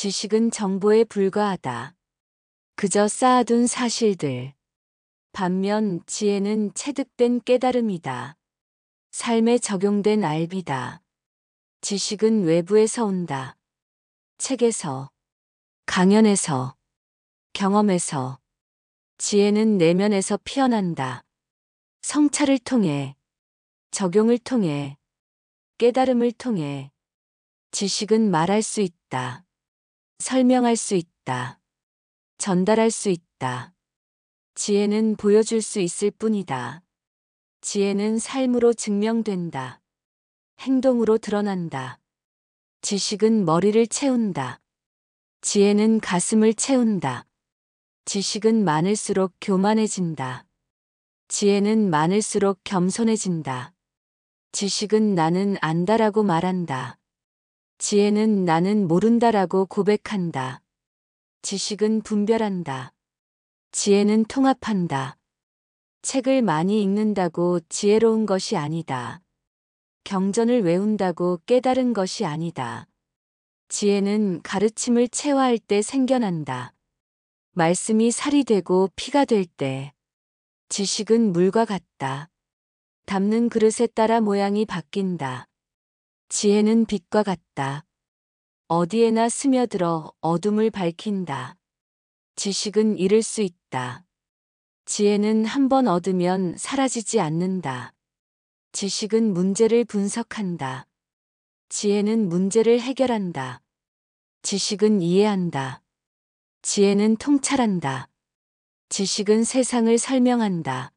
지식은 정보에 불과하다. 그저 쌓아둔 사실들. 반면 지혜는 체득된 깨달음이다. 삶에 적용된 알비다. 지식은 외부에서 온다. 책에서, 강연에서, 경험에서. 지혜는 내면에서 피어난다. 성찰을 통해, 적용을 통해, 깨달음을 통해. 지식은 말할 수 있다. 설명할 수 있다. 전달할 수 있다. 지혜는 보여줄 수 있을 뿐이다. 지혜는 삶으로 증명된다. 행동으로 드러난다. 지식은 머리를 채운다. 지혜는 가슴을 채운다. 지식은 많을수록 교만해진다. 지혜는 많을수록 겸손해진다. 지식은 나는 안다라고 말한다. 지혜는 나는 모른다라고 고백한다. 지식은 분별한다. 지혜는 통합한다. 책을 많이 읽는다고 지혜로운 것이 아니다. 경전을 외운다고 깨달은 것이 아니다. 지혜는 가르침을 체화할 때 생겨난다. 말씀이 살이 되고 피가 될 때. 지식은 물과 같다. 담는 그릇에 따라 모양이 바뀐다. 지혜는 빛과 같다. 어디에나 스며들어 어둠을 밝힌다. 지식은 잃을 수 있다. 지혜는 한 번 얻으면 사라지지 않는다. 지식은 문제를 분석한다. 지혜는 문제를 해결한다. 지식은 이해한다. 지혜는 통찰한다. 지식은 세상을 설명한다.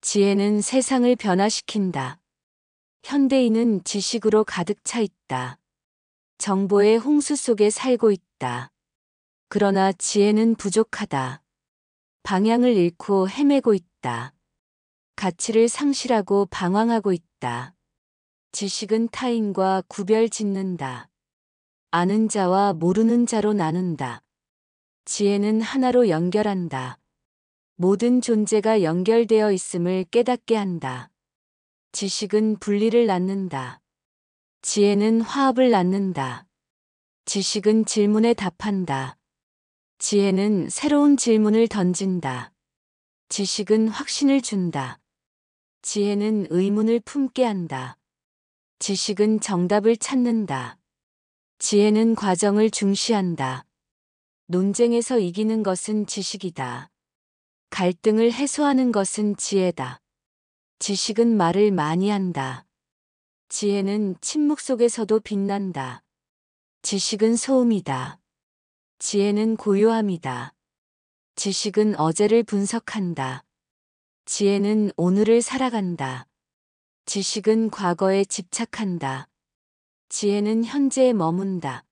지혜는 세상을 변화시킨다. 현대인은 지식으로 가득 차 있다. 정보의 홍수 속에 살고 있다. 그러나 지혜는 부족하다. 방향을 잃고 헤매고 있다. 가치를 상실하고 방황하고 있다. 지식은 타인과 구별 짓는다. 아는 자와 모르는 자로 나눈다. 지혜는 하나로 연결한다. 모든 존재가 연결되어 있음을 깨닫게 한다. 지식은 분리를 낳는다. 지혜는 화합을 낳는다. 지식은 질문에 답한다. 지혜는 새로운 질문을 던진다. 지식은 확신을 준다. 지혜는 의문을 품게 한다. 지식은 정답을 찾는다. 지혜는 과정을 중시한다. 논쟁에서 이기는 것은 지식이다. 갈등을 해소하는 것은 지혜다. 지식은 말을 많이 한다. 지혜는 침묵 속에서도 빛난다. 지식은 소음이다. 지혜는 고요함이다. 지식은 어제를 분석한다. 지혜는 오늘을 살아간다. 지식은 과거에 집착한다. 지혜는 현재에 머문다.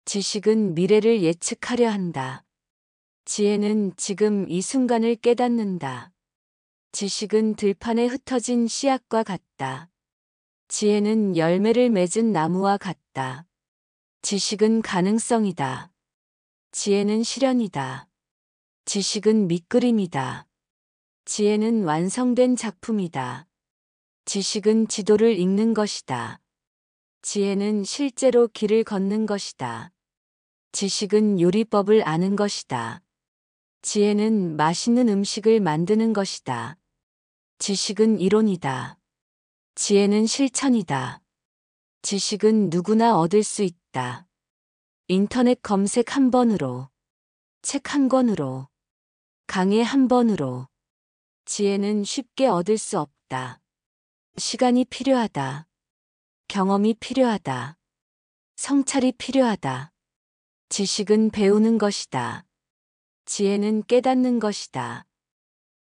지식은 미래를 예측하려 한다. 지혜는 지금 이 순간을 깨닫는다. 지식은 들판에 흩어진 씨앗과 같다. 지혜는 열매를 맺은 나무와 같다. 지식은 가능성이다. 지혜는 실현이다. 지식은 밑그림이다. 지혜는 완성된 작품이다. 지식은 지도를 읽는 것이다. 지혜는 실제로 길을 걷는 것이다. 지식은 요리법을 아는 것이다. 지혜는 맛있는 음식을 만드는 것이다. 지식은 이론이다. 지혜는 실천이다. 지식은 누구나 얻을 수 있다. 인터넷 검색 한 번으로, 책 한 권으로, 강의 한 번으로. 지혜는 쉽게 얻을 수 없다. 시간이 필요하다. 경험이 필요하다. 성찰이 필요하다. 지식은 배우는 것이다. 지혜는 깨닫는 것이다.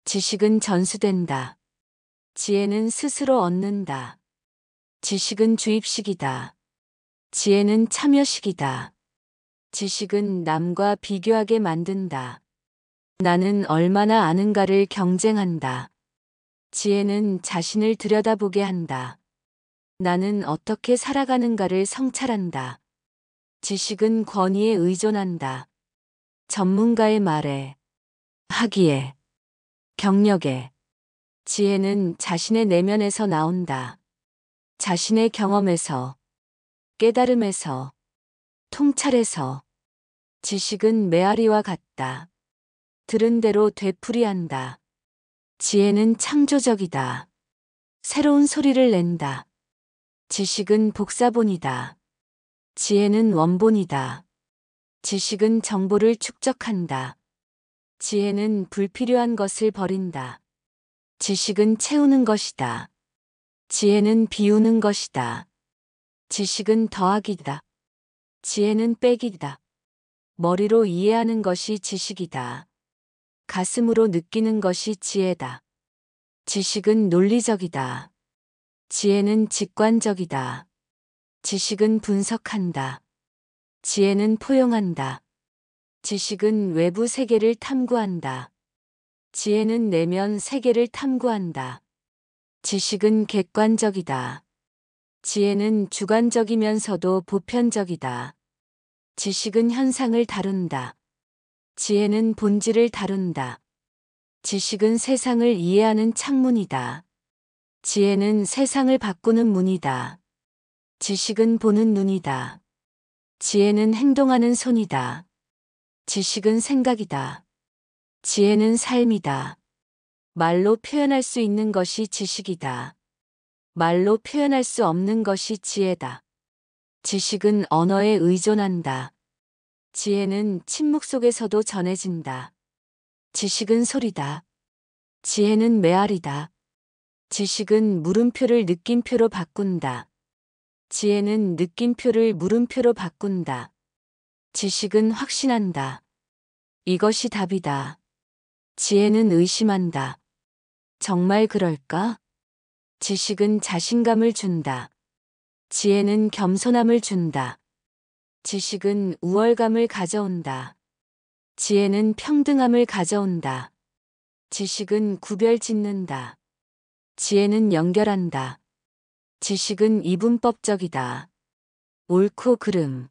지식은 전수된다. 지혜는 스스로 얻는다. 지식은 주입식이다. 지혜는 참여식이다. 지식은 남과 비교하게 만든다. 나는 얼마나 아는가를 경쟁한다. 지혜는 자신을 들여다보게 한다. 나는 어떻게 살아가는가를 성찰한다. 지식은 권위에 의존한다. 전문가의 말에, 학위에, 경력에. 지혜는 자신의 내면에서 나온다. 자신의 경험에서, 깨달음에서, 통찰에서. 지식은 메아리와 같다. 들은 대로 되풀이한다. 지혜는 창조적이다. 새로운 소리를 낸다. 지식은 복사본이다. 지혜는 원본이다. 지식은 정보를 축적한다. 지혜는 불필요한 것을 버린다. 지식은 채우는 것이다. 지혜는 비우는 것이다. 지식은 더하기다. 지혜는 빼기다. 머리로 이해하는 것이 지식이다. 가슴으로 느끼는 것이 지혜다. 지식은 논리적이다. 지혜는 직관적이다. 지식은 분석한다. 지혜는 포용한다. 지식은 외부 세계를 탐구한다. 지혜는 내면 세계를 탐구한다. 지식은 객관적이다. 지혜는 주관적이면서도 보편적이다. 지식은 현상을 다룬다. 지혜는 본질을 다룬다. 지식은 세상을 이해하는 창문이다. 지혜는 세상을 바꾸는 문이다. 지식은 보는 눈이다. 지혜는 행동하는 손이다. 지식은 생각이다. 지혜는 삶이다. 말로 표현할 수 있는 것이 지식이다. 말로 표현할 수 없는 것이 지혜다. 지식은 언어에 의존한다. 지혜는 침묵 속에서도 전해진다. 지식은 소리다. 지혜는 메아리다. 지식은 물음표를 느낌표로 바꾼다. 지혜는 느낌표를 물음표로 바꾼다. 지식은 확신한다. 이것이 답이다. 지혜는 의심한다. 정말 그럴까? 지식은 자신감을 준다. 지혜는 겸손함을 준다. 지식은 우월감을 가져온다. 지혜는 평등함을 가져온다. 지식은 구별 짓는다. 지혜는 연결한다. 지식은 이분법적이다. 옳고 그름,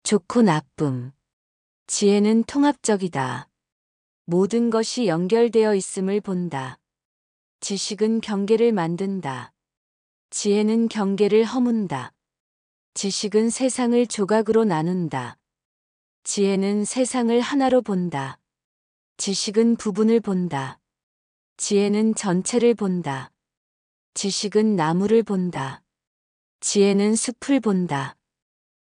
좋고 나쁨. 지혜는 통합적이다. 모든 것이 연결되어 있음을 본다. 지식은 경계를 만든다. 지혜는 경계를 허문다. 지식은 세상을 조각으로 나눈다. 지혜는 세상을 하나로 본다. 지식은 부분을 본다. 지혜는 전체를 본다. 지식은 나무를 본다. 지혜는 숲을 본다.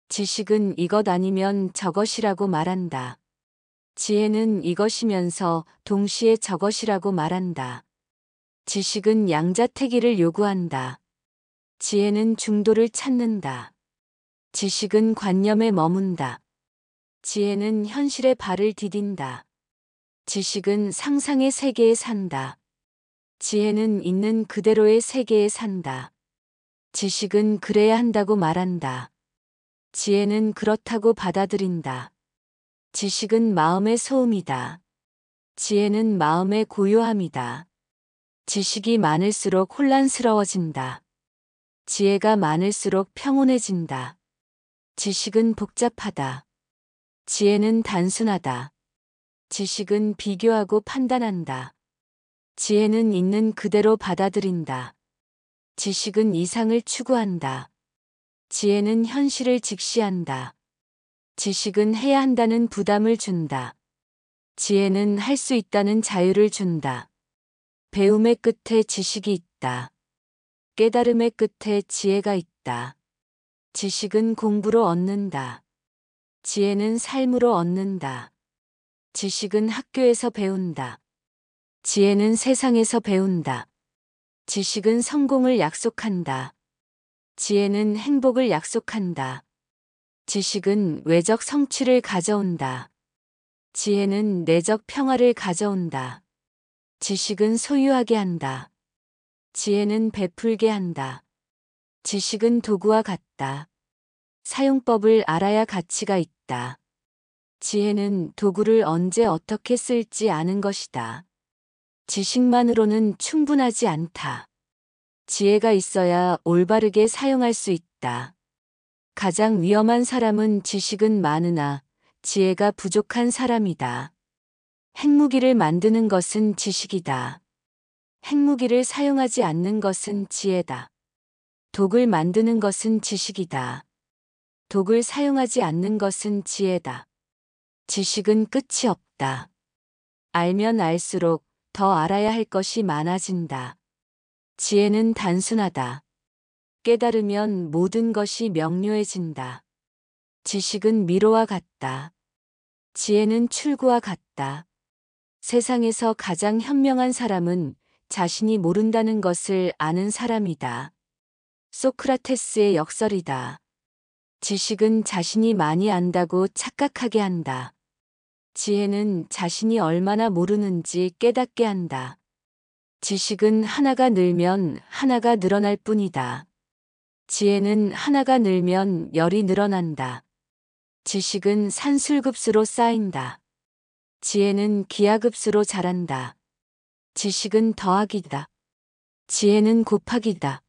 지식은 이것 아니면 저것이라고 말한다. 지혜는 이것이면서 동시에 저것이라고 말한다. 지식은 양자택일을 요구한다. 지혜는 중도를 찾는다. 지식은 관념에 머문다. 지혜는 현실에 발을 디딘다. 지식은 상상의 세계에 산다. 지혜는 있는 그대로의 세계에 산다. 지식은 그래야 한다고 말한다. 지혜는 그렇다고 받아들인다. 지식은 마음의 소음이다. 지혜는 마음의 고요함이다. 지식이 많을수록 혼란스러워진다. 지혜가 많을수록 평온해진다. 지식은 복잡하다. 지혜는 단순하다. 지식은 비교하고 판단한다. 지혜는 있는 그대로 받아들인다. 지식은 이상을 추구한다. 지혜는 현실을 직시한다. 지식은 해야 한다는 부담을 준다. 지혜는 할 수 있다는 자유를 준다. 배움의 끝에 지식이 있다. 깨달음의 끝에 지혜가 있다. 지식은 공부로 얻는다. 지혜는 삶으로 얻는다. 지식은 학교에서 배운다. 지혜는 세상에서 배운다. 지식은 성공을 약속한다. 지혜는 행복을 약속한다. 지식은 외적 성취를 가져온다. 지혜는 내적 평화를 가져온다. 지식은 소유하게 한다. 지혜는 베풀게 한다. 지식은 도구와 같다. 사용법을 알아야 가치가 있다. 지혜는 도구를 언제 어떻게 쓸지 아는 것이다. 지식만으로는 충분하지 않다. 지혜가 있어야 올바르게 사용할 수 있다. 가장 위험한 사람은 지식은 많으나 지혜가 부족한 사람이다. 핵무기를 만드는 것은 지식이다. 핵무기를 사용하지 않는 것은 지혜다. 독을 만드는 것은 지식이다. 독을 사용하지 않는 것은 지혜다. 지식은 끝이 없다. 알면 알수록 더 알아야 할 것이 많아진다. 지혜는 단순하다. 깨달으면 모든 것이 명료해진다. 지식은 미로와 같다. 지혜는 출구와 같다. 세상에서 가장 현명한 사람은 자신이 모른다는 것을 아는 사람이다. 소크라테스의 역설이다. 지식은 자신이 많이 안다고 착각하게 한다. 지혜는 자신이 얼마나 모르는지 깨닫게 한다. 지식은 하나가 늘면 하나가 늘어날 뿐이다. 지혜는 하나가 늘면 열이 늘어난다. 지식은 산술급수로 쌓인다. 지혜는 기하급수로 자란다. 지식은 더하기다. 지혜는 곱하기다.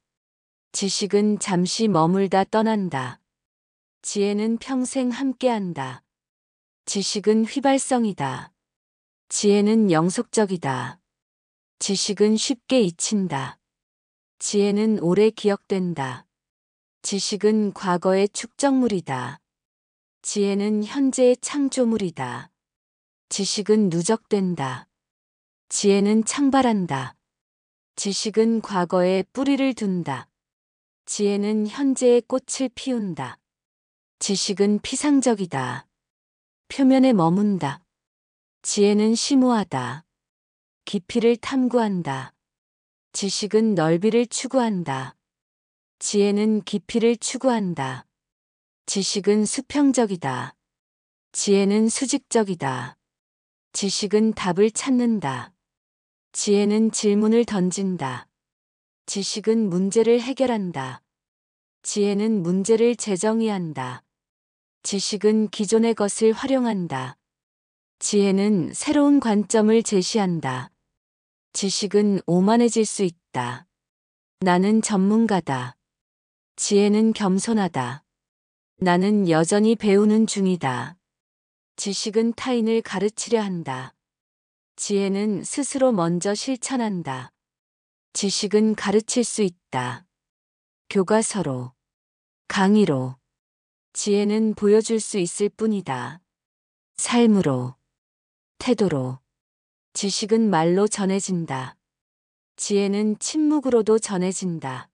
지식은 잠시 머물다 떠난다. 지혜는 평생 함께한다. 지식은 휘발성이다. 지혜는 영속적이다. 지식은 쉽게 잊힌다. 지혜는 오래 기억된다. 지식은 과거의 축적물이다. 지혜는 현재의 창조물이다. 지식은 누적된다. 지혜는 창발한다. 지식은 과거에 뿌리를 둔다. 지혜는 현재의 꽃을 피운다. 지식은 피상적이다. 표면에 머문다. 지혜는 심오하다. 깊이를 탐구한다. 지식은 넓이를 추구한다. 지혜는 깊이를 추구한다. 지식은 수평적이다. 지혜는 수직적이다. 지식은 답을 찾는다. 지혜는 질문을 던진다. 지식은 문제를 해결한다. 지혜는 문제를 재정의한다. 지식은 기존의 것을 활용한다. 지혜는 새로운 관점을 제시한다. 지식은 오만해질 수 있다. 나는 전문가다. 지혜는 겸손하다. 나는 여전히 배우는 중이다. 지식은 타인을 가르치려 한다. 지혜는 스스로 먼저 실천한다. 지식은 가르칠 수 있다. 교과서로, 강의로. 지혜는 보여줄 수 있을 뿐이다. 삶으로, 태도로. 지식은 말로 전해진다. 지혜는 침묵으로도 전해진다.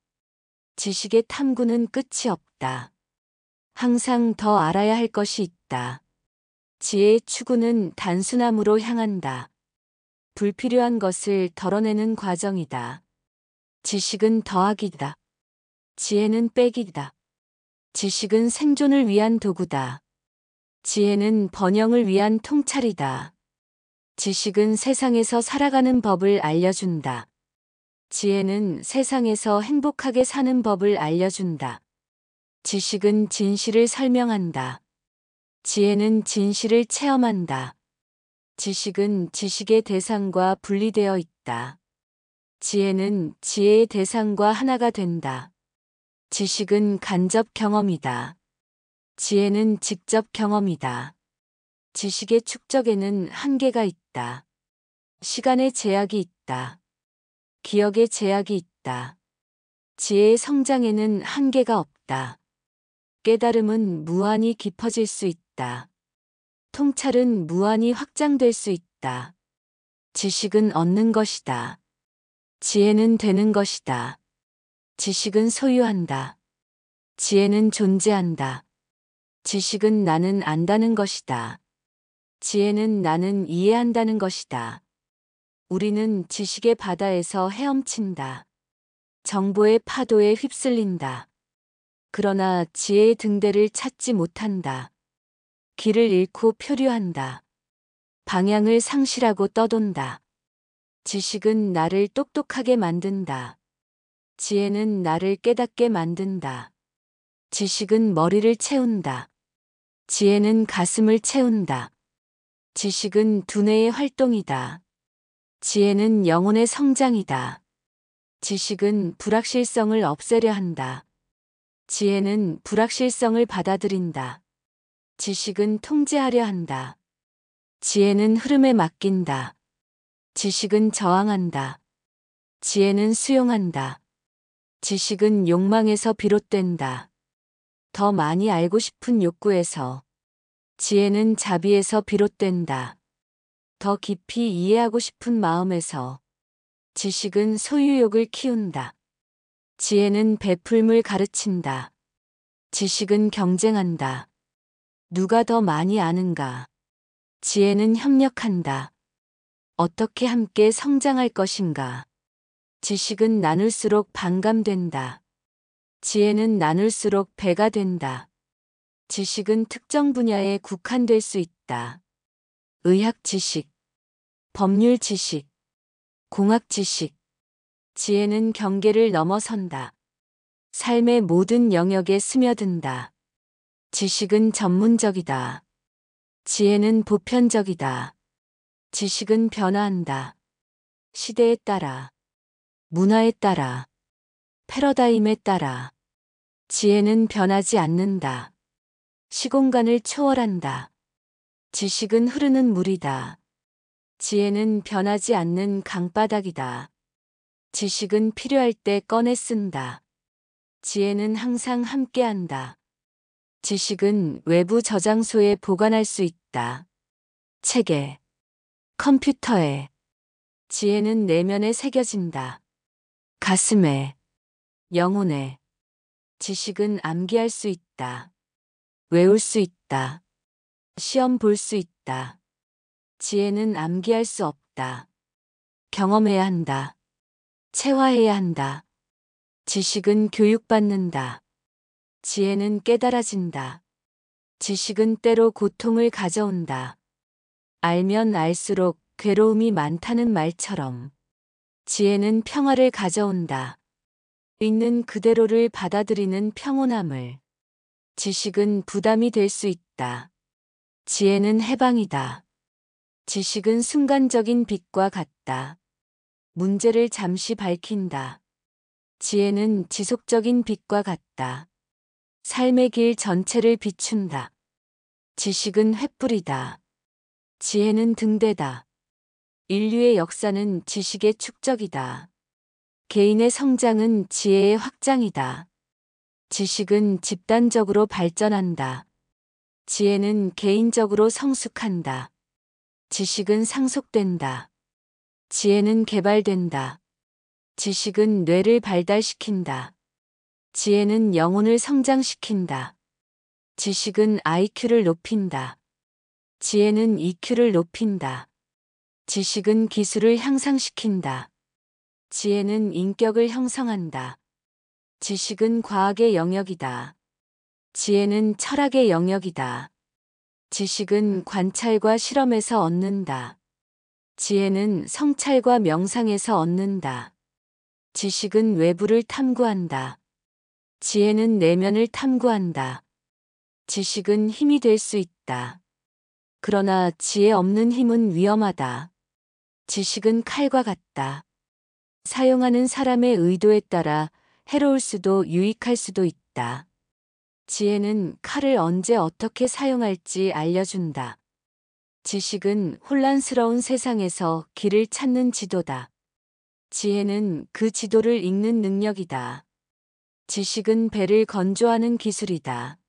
지식의 탐구는 끝이 없다. 항상 더 알아야 할 것이 있다. 지혜의 추구는 단순함으로 향한다. 불필요한 것을 덜어내는 과정이다. 지식은 더하기다. 지혜는 빼기다. 지식은 생존을 위한 도구다. 지혜는 번영을 위한 통찰이다. 지식은 세상에서 살아가는 법을 알려준다. 지혜는 세상에서 행복하게 사는 법을 알려준다. 지식은 진실을 설명한다. 지혜는 진실을 체험한다. 지식은 지식의 대상과 분리되어 있다. 지혜는 지혜의 대상과 하나가 된다. 지식은 간접 경험이다. 지혜는 직접 경험이다. 지식의 축적에는 한계가 있다. 시간의 제약이 있다. 기억의 제약이 있다. 지혜의 성장에는 한계가 없다. 깨달음은 무한히 깊어질 수 있다. 통찰은 무한히 확장될 수 있다. 지식은 얻는 것이다. 지혜는 되는 것이다. 지식은 소유한다. 지혜는 존재한다. 지식은 나는 안다는 것이다. 지혜는 나는 이해한다는 것이다. 우리는 지식의 바다에서 헤엄친다. 정보의 파도에 휩쓸린다. 그러나 지혜의 등대를 찾지 못한다. 길을 잃고 표류한다. 방향을 상실하고 떠돈다. 지식은 나를 똑똑하게 만든다. 지혜는 나를 깨닫게 만든다. 지식은 머리를 채운다. 지혜는 가슴을 채운다. 지식은 두뇌의 활동이다. 지혜는 영혼의 성장이다. 지식은 불확실성을 없애려 한다. 지혜는 불확실성을 받아들인다. 지식은 통제하려 한다. 지혜는 흐름에 맡긴다. 지식은 저항한다. 지혜는 수용한다. 지식은 욕망에서 비롯된다. 더 많이 알고 싶은 욕구에서. 지혜는 자비에서 비롯된다. 더 깊이 이해하고 싶은 마음에서. 지식은 소유욕을 키운다. 지혜는 베풀물 가르친다. 지식은 경쟁한다. 누가 더 많이 아는가. 지혜는 협력한다. 어떻게 함께 성장할 것인가. 지식은 나눌수록 반감된다. 지혜는 나눌수록 배가 된다. 지식은 특정 분야에 국한될 수 있다. 의학 지식, 법률 지식, 공학 지식. 지혜는 경계를 넘어선다. 삶의 모든 영역에 스며든다. 지식은 전문적이다. 지혜는 보편적이다. 지식은 변화한다. 시대에 따라, 문화에 따라, 패러다임에 따라. 지혜는 변하지 않는다. 시공간을 초월한다. 지식은 흐르는 물이다. 지혜는 변하지 않는 강바닥이다. 지식은 필요할 때 꺼내 쓴다. 지혜는 항상 함께한다. 지식은 외부 저장소에 보관할 수 있다. 책에, 컴퓨터에. 지혜는 내면에 새겨진다. 가슴에, 영혼에. 지식은 암기할 수 있다. 외울 수 있다. 시험 볼 수 있다. 지혜는 암기할 수 없다. 경험해야 한다. 체화해야 한다. 지식은 교육받는다. 지혜는 깨달아진다. 지식은 때로 고통을 가져온다. 알면 알수록 괴로움이 많다는 말처럼. 지혜는 평화를 가져온다. 있는 그대로를 받아들이는 평온함을. 지식은 부담이 될 수 있다. 지혜는 해방이다. 지식은 순간적인 빛과 같다. 문제를 잠시 밝힌다. 지혜는 지속적인 빛과 같다. 삶의 길 전체를 비춘다. 지식은 횃불이다. 지혜는 등대다. 인류의 역사는 지식의 축적이다. 개인의 성장은 지혜의 확장이다. 지식은 집단적으로 발전한다. 지혜는 개인적으로 성숙한다. 지식은 상속된다. 지혜는 개발된다. 지식은 뇌를 발달시킨다. 지혜는 영혼을 성장시킨다. 지식은 IQ를 높인다. 지혜는 EQ를 높인다. 지식은 기술을 향상시킨다. 지혜는 인격을 형성한다. 지식은 과학의 영역이다. 지혜는 철학의 영역이다. 지식은 관찰과 실험에서 얻는다. 지혜는 성찰과 명상에서 얻는다. 지식은 외부를 탐구한다. 지혜는 내면을 탐구한다. 지식은 힘이 될 수 있다. 그러나 지혜 없는 힘은 위험하다. 지식은 칼과 같다. 사용하는 사람의 의도에 따라 해로울 수도 유익할 수도 있다. 지혜는 칼을 언제 어떻게 사용할지 알려준다. 지식은 혼란스러운 세상에서 길을 찾는 지도다. 지혜는 그 지도를 읽는 능력이다. 지식은 배를 건조하는 기술이다.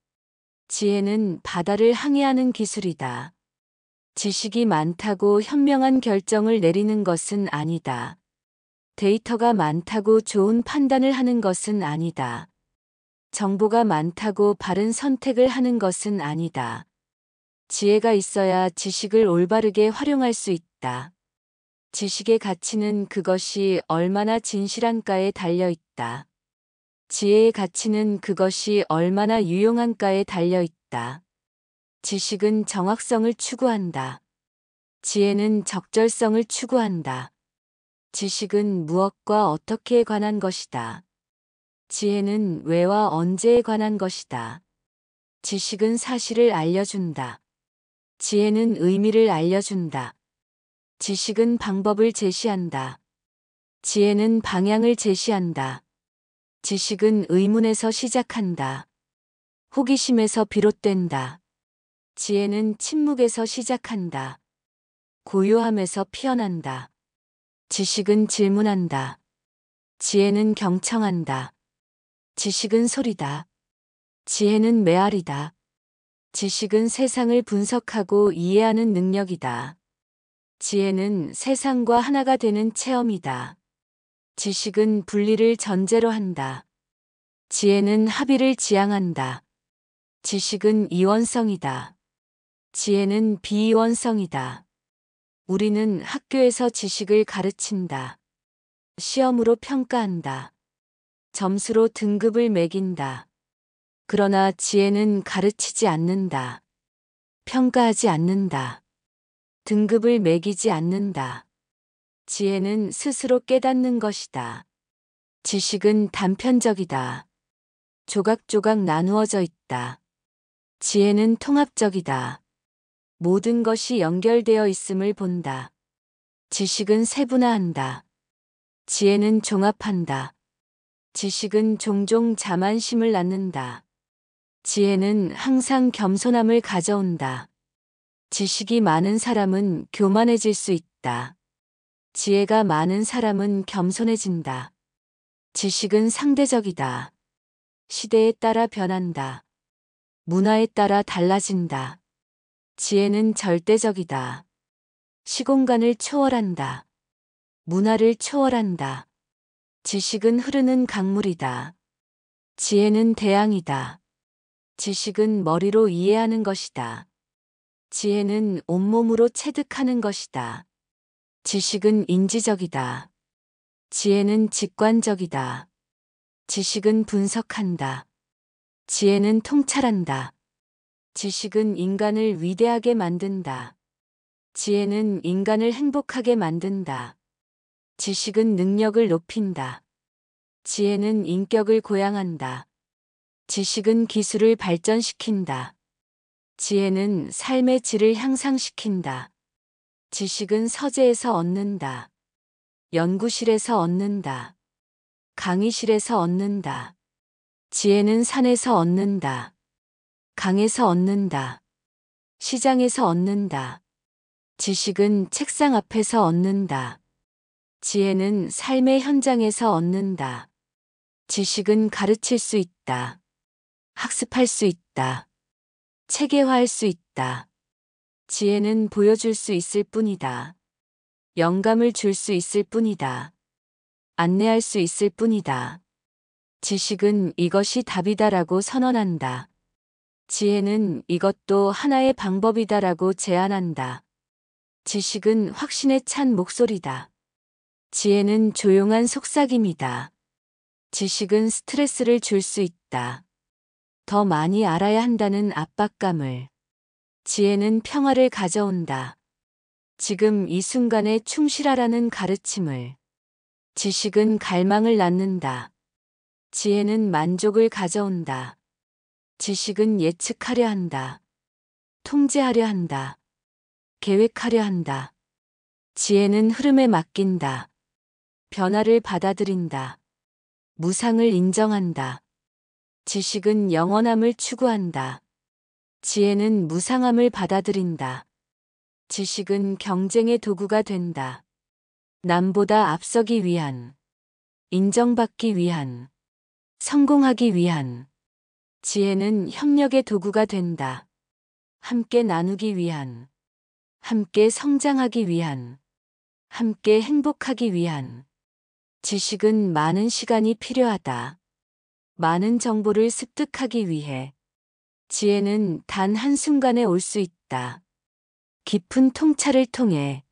지혜는 바다를 항해하는 기술이다. 지식이 많다고 현명한 결정을 내리는 것은 아니다. 데이터가 많다고 좋은 판단을 하는 것은 아니다. 정보가 많다고 바른 선택을 하는 것은 아니다. 지혜가 있어야 지식을 올바르게 활용할 수 있다. 지식의 가치는 그것이 얼마나 진실한가에 달려 있다. 지혜의 가치는 그것이 얼마나 유용한가에 달려 있다. 지식은 정확성을 추구한다. 지혜는 적절성을 추구한다. 지식은 무엇과 어떻게에 관한 것이다. 지혜는 왜와 언제에 관한 것이다. 지식은 사실을 알려준다. 지혜는 의미를 알려준다. 지식은 방법을 제시한다. 지혜는 방향을 제시한다. 지식은 의문에서 시작한다. 호기심에서 비롯된다. 지혜는 침묵에서 시작한다. 고요함에서 피어난다. 지식은 질문한다. 지혜는 경청한다. 지식은 소리다. 지혜는 메아리다. 지식은 세상을 분석하고 이해하는 능력이다. 지혜는 세상과 하나가 되는 체험이다. 지식은 분리를 전제로 한다. 지혜는 합의를 지향한다. 지식은 이원성이다. 지혜는 비이원성이다. 우리는 학교에서 지식을 가르친다. 시험으로 평가한다. 점수로 등급을 매긴다. 그러나 지혜는 가르치지 않는다. 평가하지 않는다. 등급을 매기지 않는다. 지혜는 스스로 깨닫는 것이다. 지식은 단편적이다. 조각조각 나누어져 있다. 지혜는 통합적이다. 모든 것이 연결되어 있음을 본다. 지식은 세분화한다. 지혜는 종합한다. 지식은 종종 자만심을 낳는다. 지혜는 항상 겸손함을 가져온다. 지식이 많은 사람은 교만해질 수 있다. 지혜가 많은 사람은 겸손해진다. 지식은 상대적이다. 시대에 따라 변한다. 문화에 따라 달라진다. 지혜는 절대적이다. 시공간을 초월한다. 문화를 초월한다. 지식은 흐르는 강물이다. 지혜는 대양이다. 지식은 머리로 이해하는 것이다. 지혜는 온몸으로 체득하는 것이다. 지식은 인지적이다. 지혜는 직관적이다. 지식은 분석한다. 지혜는 통찰한다. 지식은 인간을 위대하게 만든다. 지혜는 인간을 행복하게 만든다. 지식은 능력을 높인다. 지혜는 인격을 고양한다. 지식은 기술을 발전시킨다. 지혜는 삶의 질을 향상시킨다. 지식은 서재에서 얻는다. 연구실에서 얻는다. 강의실에서 얻는다. 지혜는 산에서 얻는다. 강에서 얻는다. 시장에서 얻는다. 지식은 책상 앞에서 얻는다. 지혜는 삶의 현장에서 얻는다. 지식은 가르칠 수 있다. 학습할 수 있다. 체계화할 수 있다. 지혜는 보여줄 수 있을 뿐이다. 영감을 줄 수 있을 뿐이다. 안내할 수 있을 뿐이다. 지식은 이것이 답이다라고 선언한다. 지혜는 이것도 하나의 방법이다라고 제안한다. 지식은 확신에 찬 목소리다. 지혜는 조용한 속삭임이다. 지식은 스트레스를 줄 수 있다. 더 많이 알아야 한다는 압박감을. 지혜는 평화를 가져온다. 지금 이 순간에 충실하라는 가르침을. 지식은 갈망을 낳는다. 지혜는 만족을 가져온다. 지식은 예측하려 한다. 통제하려 한다. 계획하려 한다. 지혜는 흐름에 맡긴다. 변화를 받아들인다. 무상을 인정한다. 지식은 영원함을 추구한다. 지혜는 무상함을 받아들인다. 지식은 경쟁의 도구가 된다. 남보다 앞서기 위한, 인정받기 위한, 성공하기 위한. 지혜는 협력의 도구가 된다. 함께 나누기 위한, 함께 성장하기 위한, 함께 행복하기 위한. 지식은 많은 시간이 필요하다. 많은 정보를 습득하기 위해. 지혜는 단 한순간에 올 수 있다. 깊은 통찰을 통해.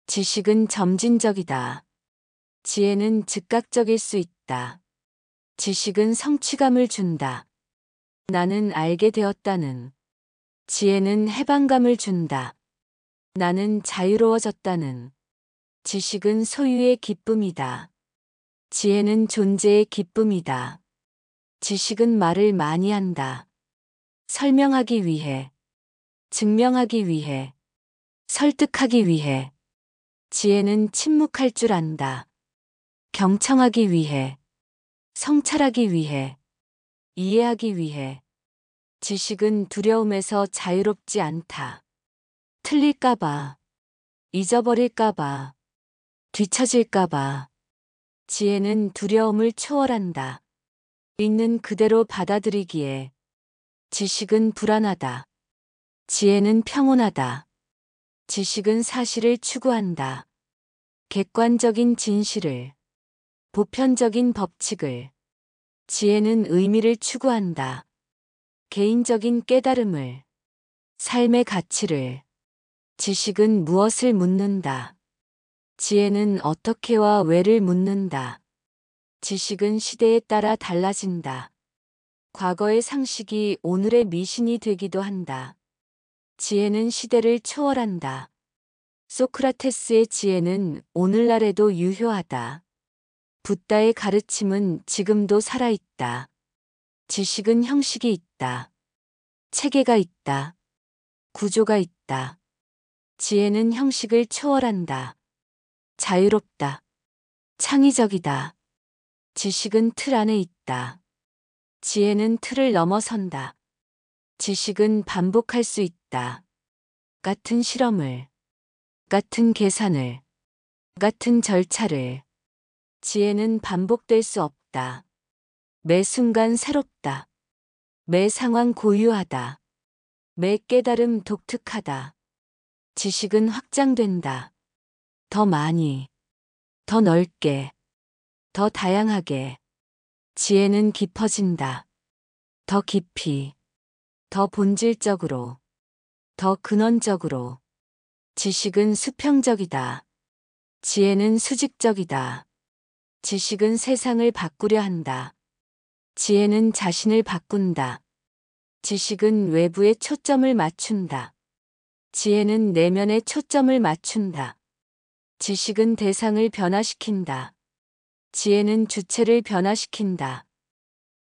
지식은 점진적이다. 지혜는 즉각적일 수 있다. 지식은 성취감을 준다. 나는 알게 되었다는. 지혜는 해방감을 준다. 나는 자유로워졌다는. 지식은 소유의 기쁨이다. 지혜는 존재의 기쁨이다. 지식은 말을 많이 한다. 설명하기 위해, 증명하기 위해, 설득하기 위해. 지혜는 침묵할 줄 안다. 경청하기 위해, 성찰하기 위해, 이해하기 위해. 지식은 두려움에서 자유롭지 않다. 틀릴까봐, 잊어버릴까봐, 뒤처질까봐. 지혜는 두려움을 초월한다. 있는 그대로 받아들이기에. 지식은 불안하다. 지혜는 평온하다. 지식은 사실을 추구한다. 객관적인 진실을, 보편적인 법칙을. 지혜는 의미를 추구한다. 개인적인 깨달음을, 삶의 가치를. 지식은 무엇을 묻는다. 지혜는 어떻게와 왜를 묻는다. 지식은 시대에 따라 달라진다. 과거의 상식이 오늘의 미신이 되기도 한다. 지혜는 시대를 초월한다. 소크라테스의 지혜는 오늘날에도 유효하다. 붓다의 가르침은 지금도 살아있다. 지식은 형식이 있다. 체계가 있다. 구조가 있다. 지혜는 형식을 초월한다. 자유롭다. 창의적이다. 지식은 틀 안에 있다. 지혜는 틀을 넘어선다. 지식은 반복할 수 있다. 같은 실험을, 같은 계산을, 같은 절차를. 지혜는 반복될 수 없다. 매 순간 새롭다. 매 상황 고유하다. 매 깨달음 독특하다. 지식은 확장된다. 더 많이, 더 넓게, 더 다양하게. 지혜는 깊어진다. 더 깊이, 더 본질적으로, 더 근원적으로. 지식은 수평적이다. 지혜는 수직적이다. 지식은 세상을 바꾸려 한다. 지혜는 자신을 바꾼다. 지식은 외부에 초점을 맞춘다. 지혜는 내면에 초점을 맞춘다. 지식은 대상을 변화시킨다. 지혜는 주체를 변화시킨다.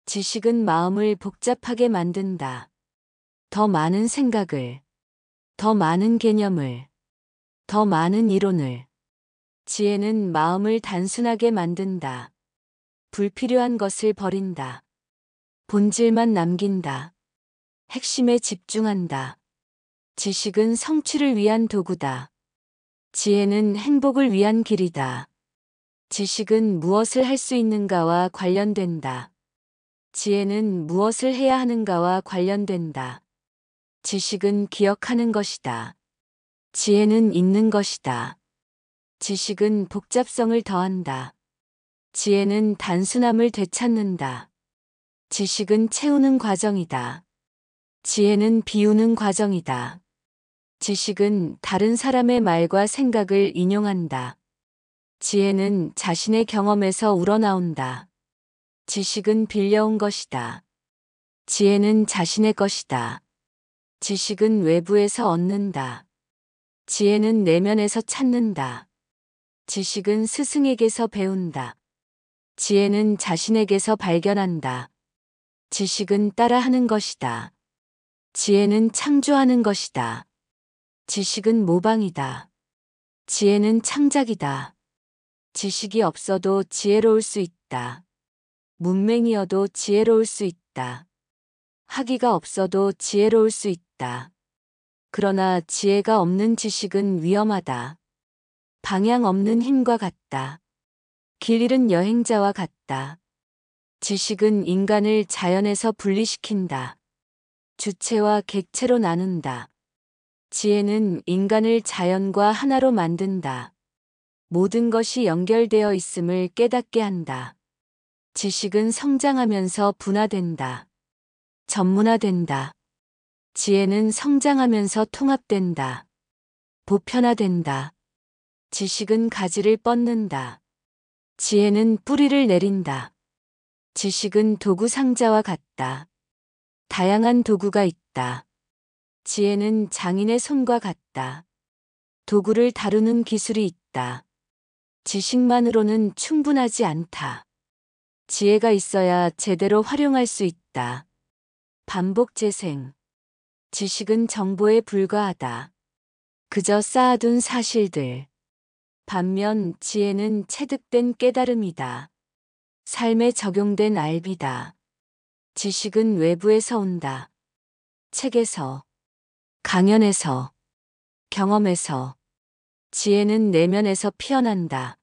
지식은 마음을 복잡하게 만든다. 더 많은 생각을, 더 많은 개념을, 더 많은 이론을. 지혜는 마음을 단순하게 만든다. 불필요한 것을 버린다. 본질만 남긴다. 핵심에 집중한다. 지식은 성취를 위한 도구다. 지혜는 행복을 위한 길이다. 지식은 무엇을 할 수 있는가와 관련된다. 지혜는 무엇을 해야 하는가와 관련된다. 지식은 기억하는 것이다. 지혜는 잊는 것이다. 지식은 복잡성을 더한다. 지혜는 단순함을 되찾는다. 지식은 채우는 과정이다. 지혜는 비우는 과정이다. 지식은 다른 사람의 말과 생각을 인용한다. 지혜는 자신의 경험에서 우러나온다. 지식은 빌려온 것이다. 지혜는 자신의 것이다. 지식은 외부에서 얻는다. 지혜는 내면에서 찾는다. 지식은 스승에게서 배운다. 지혜는 자신에게서 발견한다. 지식은 따라하는 것이다. 지혜는 창조하는 것이다. 지식은 모방이다. 지혜는 창작이다. 지식이 없어도 지혜로울 수 있다. 문맹이어도 지혜로울 수 있다. 학위가 없어도 지혜로울 수 있다. 그러나 지혜가 없는 지식은 위험하다. 방향 없는 힘과 같다. 길 잃은 여행자와 같다. 지식은 인간을 자연에서 분리시킨다. 주체와 객체로 나눈다. 지혜는 인간을 자연과 하나로 만든다. 모든 것이 연결되어 있음을 깨닫게 한다. 지식은 성장하면서 분화된다. 전문화된다. 지혜는 성장하면서 통합된다. 보편화된다. 지식은 가지를 뻗는다. 지혜는 뿌리를 내린다. 지식은 도구 상자와 같다. 다양한 도구가 있다. 지혜는 장인의 손과 같다. 도구를 다루는 기술이 있다. 지식만으로는 충분하지 않다. 지혜가 있어야 제대로 활용할 수 있다. 반복 재생. 지식은 정보에 불과하다. 그저 쌓아둔 사실들. 반면 지혜는 체득된 깨달음이다. 삶에 적용된 알비다. 지식은 외부에서 온다. 책에서, 강연에서, 경험에서. 지혜는 내면에서 피어난다.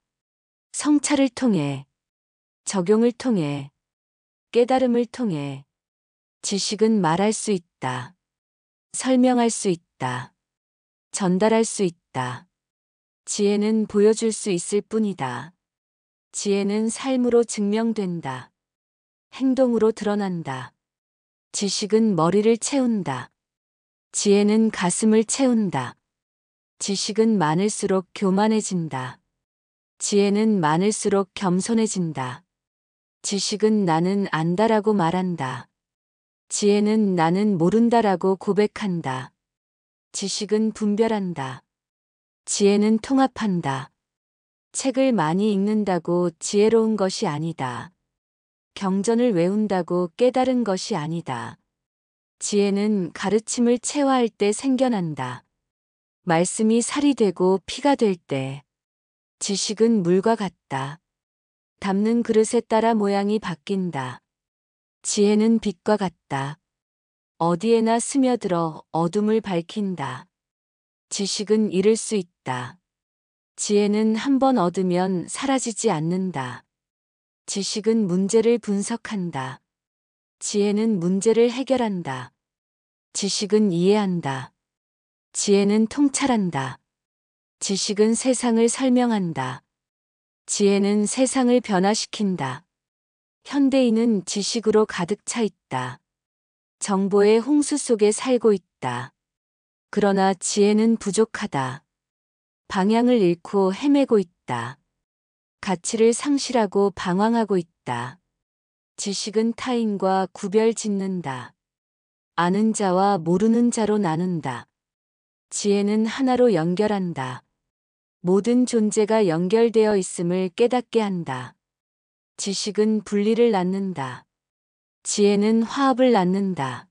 성찰을 통해, 적용을 통해, 깨달음을 통해. 지식은 말할 수 있다. 설명할 수 있다. 전달할 수 있다. 지혜는 보여줄 수 있을 뿐이다. 지혜는 삶으로 증명된다. 행동으로 드러난다. 지식은 머리를 채운다. 지혜는 가슴을 채운다. 지식은 많을수록 교만해진다. 지혜는 많을수록 겸손해진다. 지식은 나는 안다라고 말한다. 지혜는 나는 모른다라고 고백한다. 지식은 분별한다. 지혜는 통합한다. 책을 많이 읽는다고 지혜로운 것이 아니다. 경전을 외운다고 깨달은 것이 아니다. 지혜는 가르침을 체화할 때 생겨난다. 말씀이 살이 되고 피가 될 때. 지식은 물과 같다. 담는 그릇에 따라 모양이 바뀐다. 지혜는 빛과 같다. 어디에나 스며들어 어둠을 밝힌다. 지식은 잃을 수 있다. 지혜는 한 번 얻으면 사라지지 않는다. 지식은 문제를 분석한다. 지혜는 문제를 해결한다. 지식은 이해한다. 지혜는 통찰한다. 지식은 세상을 설명한다. 지혜는 세상을 변화시킨다. 현대인은 지식으로 가득 차 있다. 정보의 홍수 속에 살고 있다. 그러나 지혜는 부족하다. 방향을 잃고 헤매고 있다. 가치를 상실하고 방황하고 있다. 지식은 타인과 구별 짓는다. 아는 자와 모르는 자로 나눈다. 지혜는 하나로 연결한다. 모든 존재가 연결되어 있음을 깨닫게 한다. 지식은 분리를 낳는다. 지혜는 화합을 낳는다.